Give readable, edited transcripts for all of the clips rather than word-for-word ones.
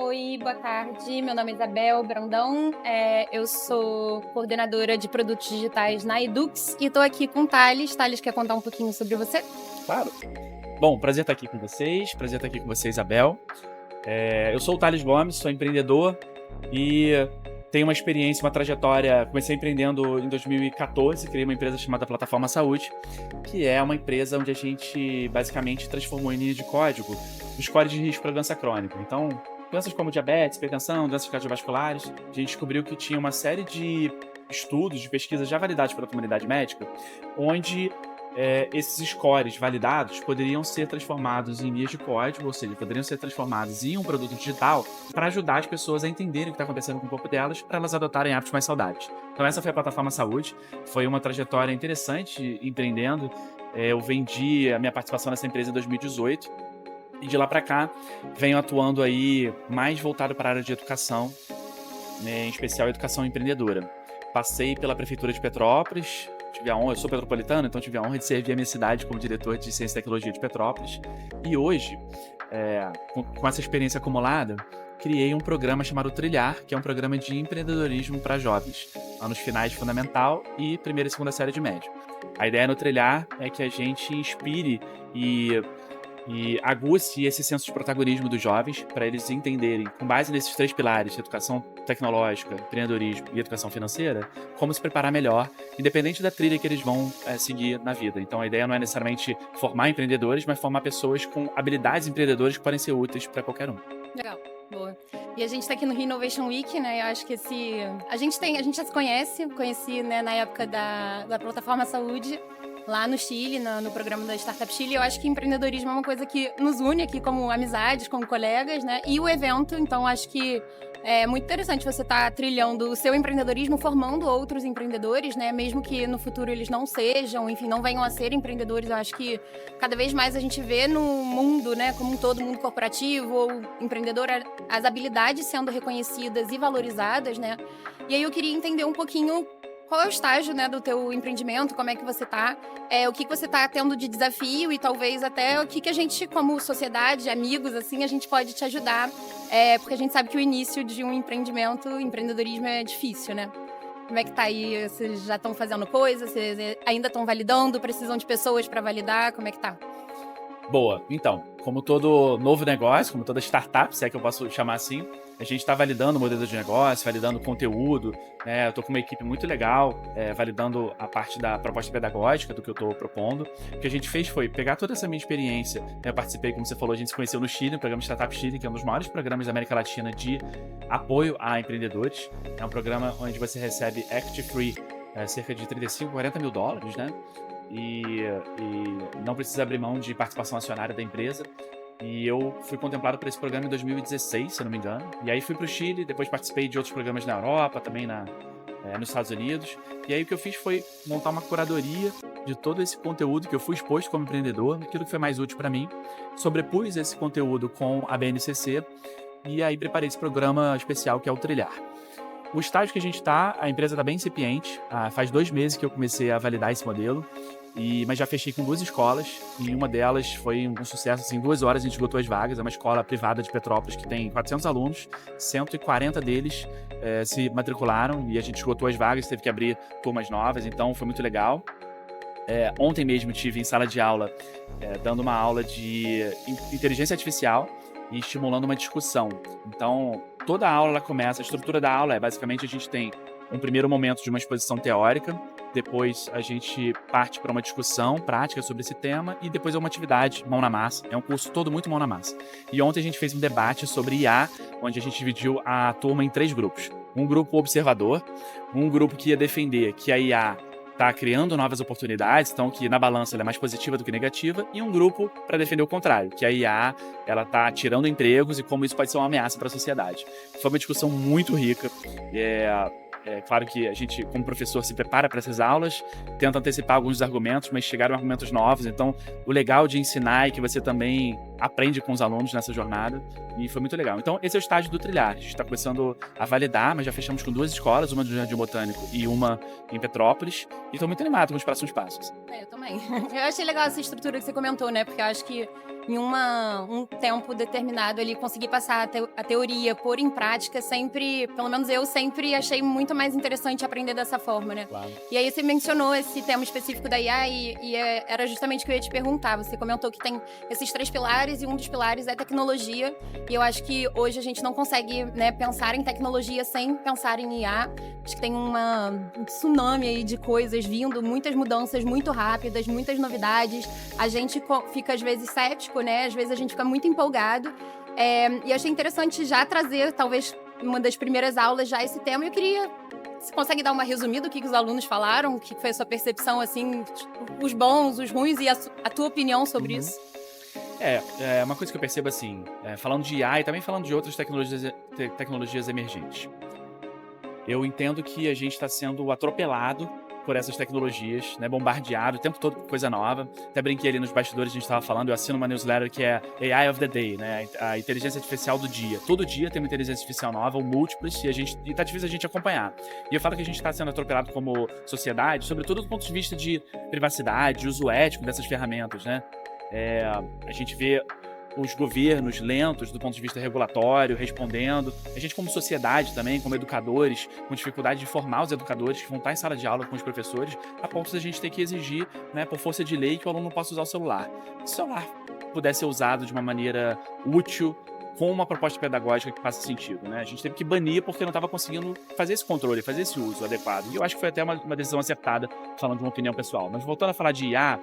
Oi, boa tarde. Meu nome é Isabel Brandão. Eu sou coordenadora de produtos digitais na Edux e estou aqui com o Thales. Thales, quer contar um pouquinho sobre você? Claro. Bom, prazer estar aqui com vocês. Prazer estar aqui com você, Isabel. Eu sou o Thales Gomes, sou empreendedor e tenho uma experiência, uma trajetória. Comecei empreendendo em 2014, criei uma empresa chamada Plataforma Saúde, que é uma empresa onde a gente basicamente transformou em linha de código os códigos de risco para doença crônica. Então, doenças como diabetes, hipertensão, doenças cardiovasculares, a gente descobriu que tinha uma série de estudos, de pesquisas já validados pela comunidade médica, onde esses scores validados poderiam ser transformados em linhas de código, ou seja, poderiam ser transformados em um produto digital para ajudar as pessoas a entenderem o que está acontecendo com o corpo delas, para elas adotarem hábitos mais saudáveis. Então essa foi a Plataforma Saúde, foi uma trajetória interessante empreendendo. Eu vendi a minha participação nessa empresa em 2018 e de lá para cá venho atuando aí mais voltado para a área de educação, né, em especial educação empreendedora. Passei pela Prefeitura de Petrópolis, tive a honra, eu sou petropolitano, então tive a honra de servir a minha cidade como diretor de Ciência e Tecnologia de Petrópolis. E hoje, com essa experiência acumulada, criei um programa chamado Trilhar, que é um programa de empreendedorismo para jovens, anos finais de fundamental e primeira e segunda série de médio. A ideia no Trilhar é que a gente inspire e aguce esse senso de protagonismo dos jovens para eles entenderem, com base nesses três pilares, educação tecnológica, empreendedorismo e educação financeira, como se preparar melhor, independente da trilha que eles vão seguir na vida. Então a ideia não é necessariamente formar empreendedores, mas formar pessoas com habilidades empreendedoras que podem ser úteis para qualquer um. Legal, boa. E a gente está aqui no Rio Innovation Week, né? Eu acho que a gente já se conheci, né, na época da Plataforma Saúde, lá no Chile, no programa da Startup Chile. Eu acho que empreendedorismo é uma coisa que nos une aqui como amizades, como colegas, né? E o evento, então acho que é muito interessante você estar trilhando o seu empreendedorismo, formando outros empreendedores, né? Mesmo que no futuro eles não sejam, enfim, não venham a ser empreendedores. Eu acho que cada vez mais a gente vê no mundo, né, como um todo, mundo corporativo ou empreendedor, as habilidades sendo reconhecidas e valorizadas, né? E aí eu queria entender um pouquinho qual é o estágio, né, do teu empreendimento, como é que você tá, o que você tá tendo de desafio e talvez até o que a gente, como sociedade, amigos, assim, a gente pode te ajudar, porque a gente sabe que o início de um empreendedorismo é difícil, né? Como é que tá aí? Vocês já estão fazendo coisas? Vocês ainda estão validando? Precisam de pessoas para validar? Como é que tá? Boa. Então, como todo novo negócio, como toda startup, se é que eu posso chamar assim, a gente está validando o modelo de negócio, validando o conteúdo, né? Eu estou com uma equipe muito legal, validando a parte da proposta pedagógica do que eu estou propondo. O que a gente fez foi pegar toda essa minha experiência, né? Eu participei, como você falou, a gente se conheceu no Chile, no programa Startup Chile, que é um dos maiores programas da América Latina de apoio a empreendedores. É um programa onde você recebe equity free, cerca de 35, 40 mil dólares, né? E não precisa abrir mão de participação acionária da empresa. E eu fui contemplado por esse programa em 2016, se eu não me engano. E aí fui para o Chile, depois participei de outros programas na Europa, também nos Estados Unidos. E aí o que eu fiz foi montar uma curadoria de todo esse conteúdo que eu fui exposto como empreendedor, aquilo que foi mais útil para mim. Sobrepus esse conteúdo com a BNCC e aí preparei esse programa especial que é o Trilhar. O estágio que a gente está, a empresa está bem incipiente. Faz 2 meses que eu comecei a validar esse modelo, mas já fechei com 2 escolas, e uma delas foi um sucesso. Assim, em 2 horas a gente esgotou as vagas. É uma escola privada de Petrópolis que tem 400 alunos, 140 deles se matricularam e a gente esgotou as vagas, teve que abrir turmas novas, então foi muito legal. Ontem mesmo tive em sala de aula dando uma aula de inteligência artificial e estimulando uma discussão. Então, toda a aula ela começa, a estrutura da aula basicamente a gente tem um primeiro momento de uma exposição teórica, depois a gente parte para uma discussão prática sobre esse tema e depois é uma atividade, mão na massa. É um curso todo muito mão na massa. E ontem a gente fez um debate sobre IA, onde a gente dividiu a turma em 3 grupos. Um grupo observador, um grupo que ia defender que a IA está criando novas oportunidades, então que na balança ela é mais positiva do que negativa, e um grupo para defender o contrário, que a IA ela está tirando empregos e como isso pode ser uma ameaça para a sociedade. Foi uma discussão muito rica. É claro que a gente, como professor, se prepara para essas aulas, tenta antecipar alguns argumentos, mas chegaram argumentos novos. Então, o legal de ensinar é que você também aprende com os alunos nessa jornada e foi muito legal. Então, esse é o estágio do trilhar. A gente está começando a validar, mas já fechamos com 2 escolas, uma do Jardim Botânico e uma em Petrópolis. E estou muito animado com os próximos passos. Eu também. Eu achei legal essa estrutura que você comentou, né? Porque eu acho que em um tempo determinado ali, conseguir passar a teoria, pôr em prática, sempre, pelo menos eu sempre achei muito mais interessante aprender dessa forma, né? Claro. E aí você mencionou esse tema específico da IA era justamente o que eu ia te perguntar. Você comentou que tem esses 3 pilares e um dos pilares é tecnologia. E eu acho que hoje a gente não consegue, né, pensar em tecnologia sem pensar em IA. Acho que tem um tsunami aí de coisas vindo, muitas mudanças muito rápidas, muitas novidades. A gente fica às vezes cético, né? Às vezes a gente fica muito empolgado. E achei interessante já trazer, talvez, uma das primeiras aulas já esse tema. Eu queria... Você consegue dar uma resumida do que os alunos falaram? O que foi a sua percepção, assim, os bons, os ruins e a tua opinião sobre isso? É uma coisa que eu percebo assim, falando de IA e também falando de outras tecnologias emergentes. Eu entendo que a gente está sendo atropelado por essas tecnologias, né, bombardeado o tempo todo com coisa nova. Até brinquei ali nos bastidores, a gente estava falando, eu assino uma newsletter que é AI of the Day, né, a inteligência artificial do dia. Todo dia tem uma inteligência artificial nova, ou múltiplas, e tá difícil a gente acompanhar. E eu falo que a gente está sendo atropelado como sociedade, sobretudo do ponto de vista de privacidade, de uso ético dessas ferramentas, né. A gente vê os governos lentos do ponto de vista regulatório, respondendo. A gente como sociedade também, como educadores, com dificuldade de formar os educadores que vão estar em sala de aula com os professores, a ponto de a gente ter que exigir, né, por força de lei, que o aluno não possa usar o celular. Se o celular pudesse ser usado de uma maneira útil, com uma proposta pedagógica que faça sentido, né? A gente teve que banir porque não estava conseguindo fazer esse controle, fazer esse uso adequado. E eu acho que foi até uma decisão acertada, falando de uma opinião pessoal. Mas voltando a falar de IA,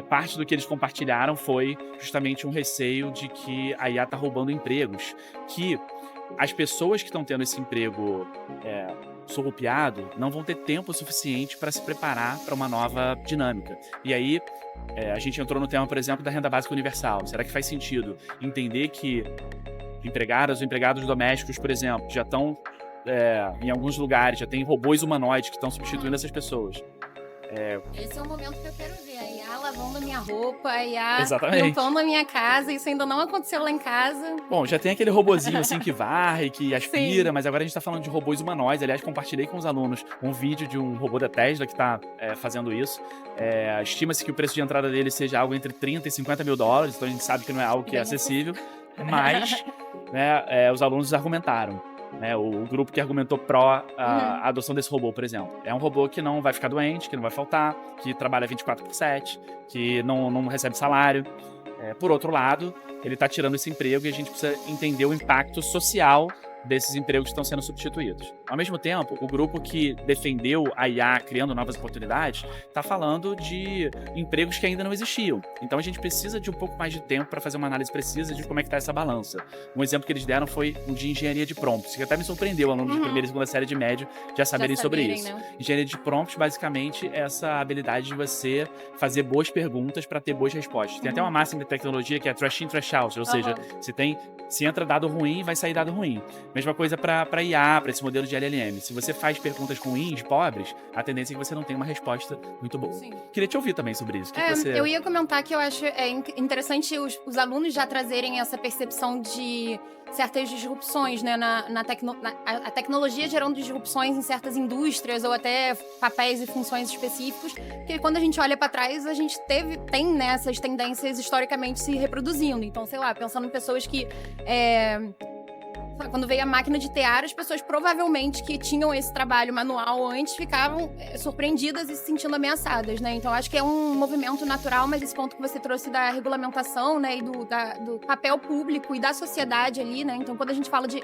parte do que eles compartilharam foi justamente um receio de que a IA está roubando empregos, que as pessoas que estão tendo esse emprego surrupiado não vão ter tempo suficiente para se preparar para uma nova dinâmica. E aí, a gente entrou no tema, por exemplo, da renda básica universal. Será que faz sentido entender que empregadas ou empregados domésticos, por exemplo, já estão, em alguns lugares, já tem robôs humanoides que estão substituindo essas pessoas? Esse é o momento que eu quero ver. A IA lavando a minha roupa, a IA Exatamente. limpando a minha casa. Isso ainda não aconteceu lá em casa. Bom, já tem aquele robozinho assim que varre, que aspira, Sim. mas agora a gente tá falando de robôs humanoides. Aliás, compartilhei com os alunos um vídeo de um robô da Tesla que tá fazendo isso. Estima-se que o preço de entrada dele seja algo entre 30 e 50 mil dólares, então a gente sabe que não é algo que é acessível, mas né, os alunos argumentaram. Né, o grupo que argumentou pró a adoção desse robô, por exemplo. É um robô que não vai ficar doente, que não vai faltar, que trabalha 24/7, que não recebe salário. Por outro lado, ele está tirando esse emprego e a gente precisa entender o impacto social desses empregos que estão sendo substituídos. Ao mesmo tempo, o grupo que defendeu a IA criando novas oportunidades está falando de empregos que ainda não existiam. Então a gente precisa de um pouco mais de tempo para fazer uma análise precisa de como é que está essa balança. Um exemplo que eles deram foi o de engenharia de prompts, que até me surpreendeu alunos de primeira e segunda série de médio já saberem sobre isso. Né? Engenharia de prompts, basicamente, é essa habilidade de você fazer boas perguntas para ter boas respostas. Tem até uma máxima de tecnologia que é trash in, trash out, ou seja, se entra dado ruim, vai sair dado ruim. Mesma coisa para IA, para esse modelo de LLM. Se você faz perguntas ruins, pobres, a tendência é que você não tenha uma resposta muito boa. Sim. Queria te ouvir também sobre isso. Eu ia comentar que eu acho interessante os alunos já trazerem essa percepção de certas disrupções, né, a tecnologia gerando disrupções em certas indústrias ou até papéis e funções específicos, porque quando a gente olha para trás, a gente tem né, essas tendências historicamente se reproduzindo. Então, sei lá, pensando em pessoas que quando veio a máquina de tear, as pessoas provavelmente que tinham esse trabalho manual antes ficavam surpreendidas e se sentindo ameaçadas, né? Então, acho que é um movimento natural, mas esse ponto que você trouxe da regulamentação, né, e do papel público e da sociedade ali, né? Então, quando a gente fala de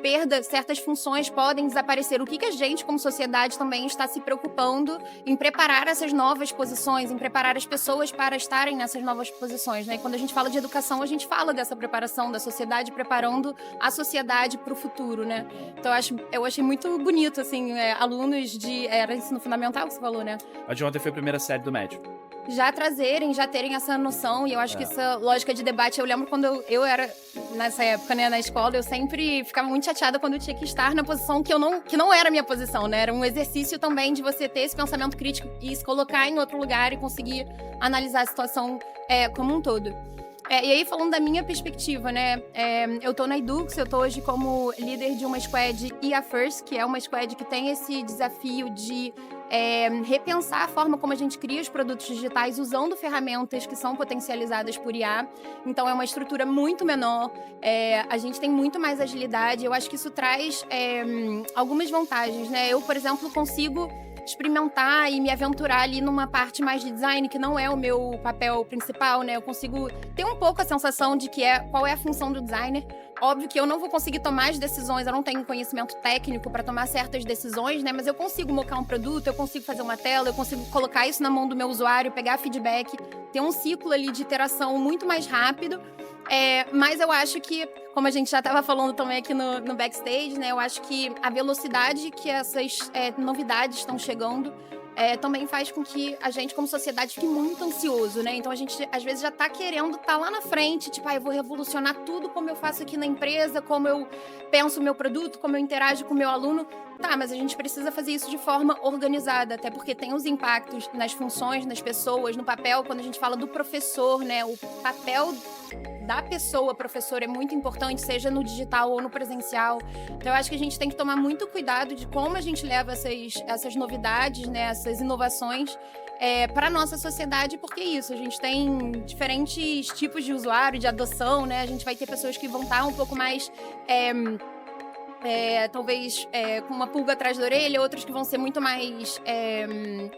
perda, certas funções podem desaparecer. O que a gente, como sociedade, também está se preocupando em preparar essas novas posições, em preparar as pessoas para estarem nessas novas posições, né? E quando a gente fala de educação, a gente fala dessa preparação da sociedade, preparando a sociedade para o futuro, né? Então, eu achei muito bonito, assim, alunos era ensino fundamental que você falou, né? A de ontem foi a primeira série do médio. Já terem essa noção, e eu acho que essa lógica de debate, eu lembro quando eu era, nessa época, né, na escola, eu sempre ficava muito chateada quando eu tinha que estar na posição que não era a minha posição, né, era um exercício também de você ter esse pensamento crítico e se colocar em outro lugar e conseguir analisar a situação como um todo. E aí, falando da minha perspectiva, né? Eu tô na Edux, eu tô hoje como líder de uma squad IA First, que é uma squad que tem esse desafio de repensar a forma como a gente cria os produtos digitais usando ferramentas que são potencializadas por IA. Então, é uma estrutura muito menor, a gente tem muito mais agilidade. Eu acho que isso traz algumas vantagens, né? Eu, por exemplo, consigo experimentar e me aventurar ali numa parte mais de design, que não é o meu papel principal, né? Eu consigo ter um pouco a sensação de qual é a função do designer. Óbvio que eu não vou conseguir tomar as decisões, eu não tenho conhecimento técnico para tomar certas decisões, né? Mas eu consigo mocar um produto, eu consigo fazer uma tela, eu consigo colocar isso na mão do meu usuário, pegar feedback, ter um ciclo ali de iteração muito mais rápido. Mas eu acho que, como a gente já estava falando também aqui no backstage, né? Eu acho que a velocidade que essas novidades estão chegando também faz com que a gente, como sociedade, fique muito ansioso, né? Então a gente, às vezes, já tá querendo estar lá na frente, tipo, eu vou revolucionar tudo como eu faço aqui na empresa, como eu penso o meu produto, como eu interajo com o meu aluno. Tá, mas a gente precisa fazer isso de forma organizada, até porque tem os impactos nas funções, nas pessoas, no papel. Quando a gente fala do professor, né? O papel da pessoa, professor, é muito importante, seja no digital ou no presencial. Então, eu acho que a gente tem que tomar muito cuidado de como a gente leva essas novidades, né, essas inovações para a nossa sociedade, porque é isso, a gente tem diferentes tipos de usuário, de adoção, né? A gente vai ter pessoas que vão estar um pouco mais talvez com uma pulga atrás da orelha, outros que vão ser muito mais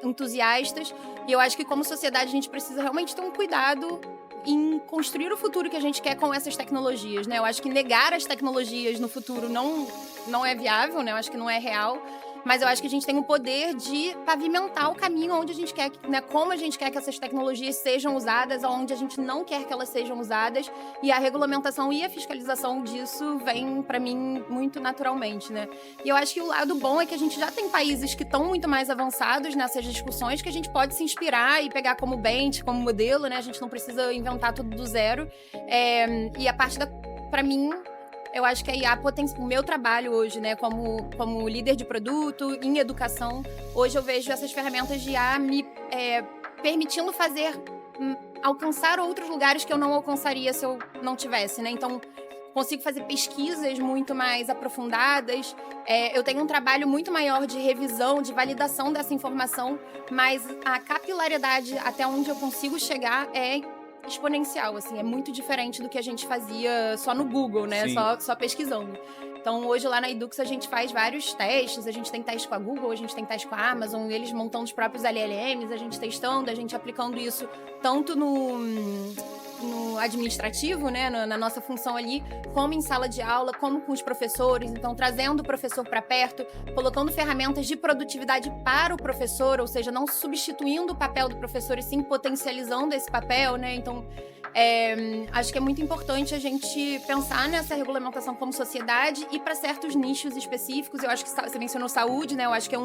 entusiastas. E eu acho que, como sociedade, a gente precisa realmente ter um cuidado em construir o futuro que a gente quer com essas tecnologias, né? Eu acho que negar as tecnologias no futuro não é viável, né? Eu acho que não é real. Mas eu acho que a gente tem o poder de pavimentar o caminho onde a gente quer, né, como a gente quer que essas tecnologias sejam usadas, onde a gente não quer que elas sejam usadas. E a regulamentação e a fiscalização disso vem, para mim, muito naturalmente, né? E eu acho que o lado bom é que a gente já tem países que estão muito mais avançados nessas discussões, que a gente pode se inspirar e pegar como bench, como modelo, né? A gente não precisa inventar tudo do zero. E a parte para mim, eu acho que a IA o meu trabalho hoje, né, como líder de produto, em educação, hoje eu vejo essas ferramentas de IA me permitindo alcançar outros lugares que eu não alcançaria se eu não tivesse, né? Então, consigo fazer pesquisas muito mais aprofundadas, eu tenho um trabalho muito maior de revisão, de validação dessa informação, mas a capilaridade até onde eu consigo chegar é exponencial, assim, é muito diferente do que a gente fazia só no Google, né? Só pesquisando. Então, hoje lá na Edux a gente faz vários testes, a gente tem teste com a Google, a gente tem teste com a Amazon, eles montando os próprios LLMs, a gente testando, a gente aplicando isso tanto no administrativo, né, na nossa função ali, como em sala de aula, como com os professores. Então, trazendo o professor para perto, colocando ferramentas de produtividade para o professor, ou seja, não substituindo o papel do professor e sim potencializando esse papel, né? Então, acho que é muito importante a gente pensar nessa regulamentação como sociedade e para certos nichos específicos. Eu acho que você mencionou saúde, né? Eu acho que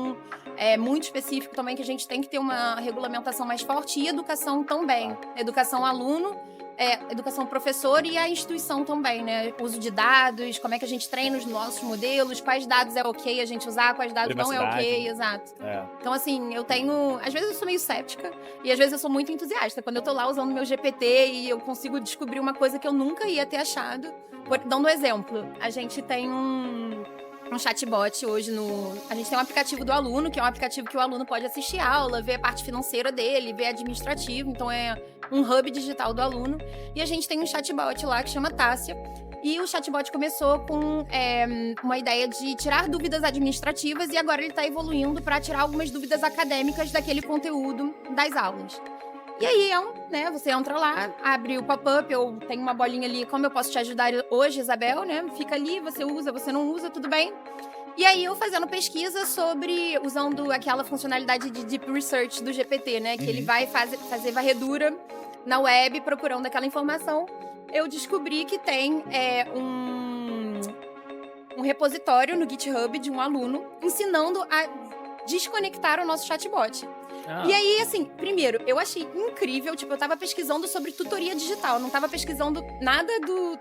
é muito específico também, que a gente tem que ter uma regulamentação mais forte, e educação também. Educação aluno, educação professor e a instituição também, né? Uso de dados, como é que a gente treina os nossos modelos, quais dados é ok a gente usar, quais dados não é ok, exato. Então, assim, às vezes eu sou meio cética e às vezes eu sou muito entusiasta. Quando eu tô lá usando meu GPT e eu consigo descobrir uma coisa que eu nunca ia ter achado. Dando um exemplo, a gente tem um chatbot hoje a gente tem um aplicativo do aluno, que é um aplicativo que o aluno pode assistir aula, ver a parte financeira dele, ver administrativo, então é um hub digital do aluno. E a gente tem um chatbot lá que chama Tássia. E o chatbot começou com uma ideia de tirar dúvidas administrativas, e agora ele está evoluindo para tirar algumas dúvidas acadêmicas daquele conteúdo das aulas. E aí, né, você entra lá, abre o pop-up, ou tem uma bolinha ali, como eu posso te ajudar hoje, Isabel, né? Fica ali, você usa, você não usa, tudo bem. E aí, eu fazendo pesquisa usando aquela funcionalidade de Deep Research do GPT, né? Que ele vai fazer varredura na web, procurando aquela informação. Eu descobri que tem um repositório no GitHub de um aluno ensinando a desconectar o nosso chatbot. E aí, assim, primeiro, eu achei incrível, eu tava pesquisando sobre tutoria digital, não tava pesquisando nada do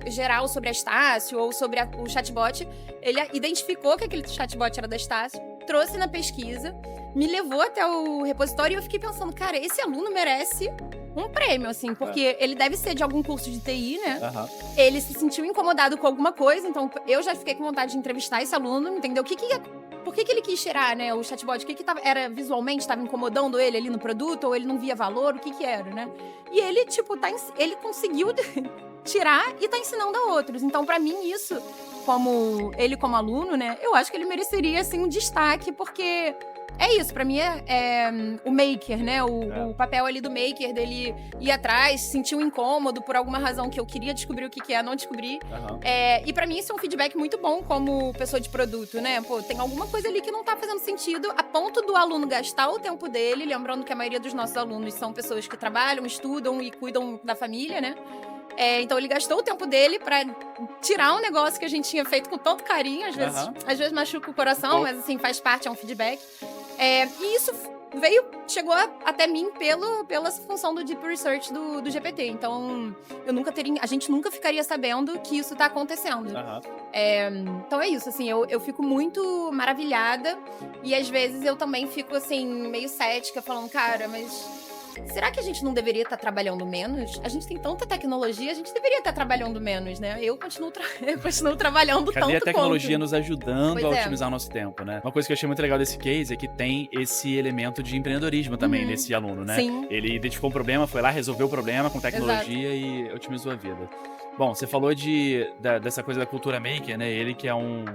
geral sobre a Estácio ou sobre o chatbot. Ele identificou que aquele chatbot era da Estácio, trouxe na pesquisa, me levou até o repositório e eu fiquei pensando, cara, esse aluno merece um prêmio, assim, porque ele deve ser de algum curso de TI, né? Aham. Ele se sentiu incomodado com alguma coisa, então eu já fiquei com vontade de entrevistar esse aluno, entendeu? Por que ele quis tirar, né, o chatbot? O que era visualmente, estava incomodando ele ali no produto, ou ele não via valor, o que era, né? E ele, tipo, ele conseguiu tirar e tá ensinando a outros. Então, pra mim, isso, como aluno, né, eu acho que ele mereceria, assim, um destaque, porque é isso, pra mim é o maker, né, o papel ali do maker, dele ir atrás, sentir um incômodo por alguma razão que eu queria descobrir o que é, não descobri. Aham. E pra mim isso é um feedback muito bom como pessoa de produto, né? Pô, tem alguma coisa ali que não tá fazendo sentido a ponto do aluno gastar o tempo dele, lembrando que a maioria dos nossos alunos são pessoas que trabalham, estudam e cuidam da família, né? Então ele gastou o tempo dele pra tirar um negócio que a gente tinha feito com tanto carinho, às vezes machuca o coração, mas assim, faz parte, é um feedback. E isso chegou até mim pela função do Deep Research do GPT. Então, a gente nunca ficaria sabendo que isso tá acontecendo. Aham. Então é isso, assim, eu fico muito maravilhada e às vezes eu também fico, assim, meio cética, falando, cara, mas será que a gente não deveria estar trabalhando menos? A gente tem tanta tecnologia, a gente deveria estar trabalhando menos, né? Eu continuo trabalhando Cadê a tanto tecnologia quanto. nos ajudando Pois a é. otimizar o nosso tempo, né? Uma coisa que eu achei muito legal desse case é que tem esse elemento de empreendedorismo também nesse aluno, né? Sim. Ele identificou um problema, foi lá, resolveu o problema com tecnologia e otimizou a vida. Bom, você falou dessa coisa da cultura maker, né? Ele que é um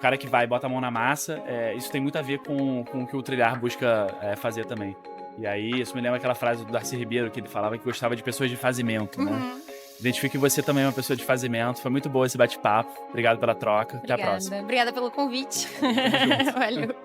cara que vai e bota a mão na massa. Isso tem muito a ver com o que o Trilhar busca fazer também. E aí, isso me lembra aquela frase do Darcy Ribeiro, que ele falava que gostava de pessoas de fazimento, né? Identifico que você também é uma pessoa de fazimento. Foi muito boa esse bate-papo. Obrigado pela troca. Até a próxima. Obrigada pelo convite. Tamo junto. Valeu.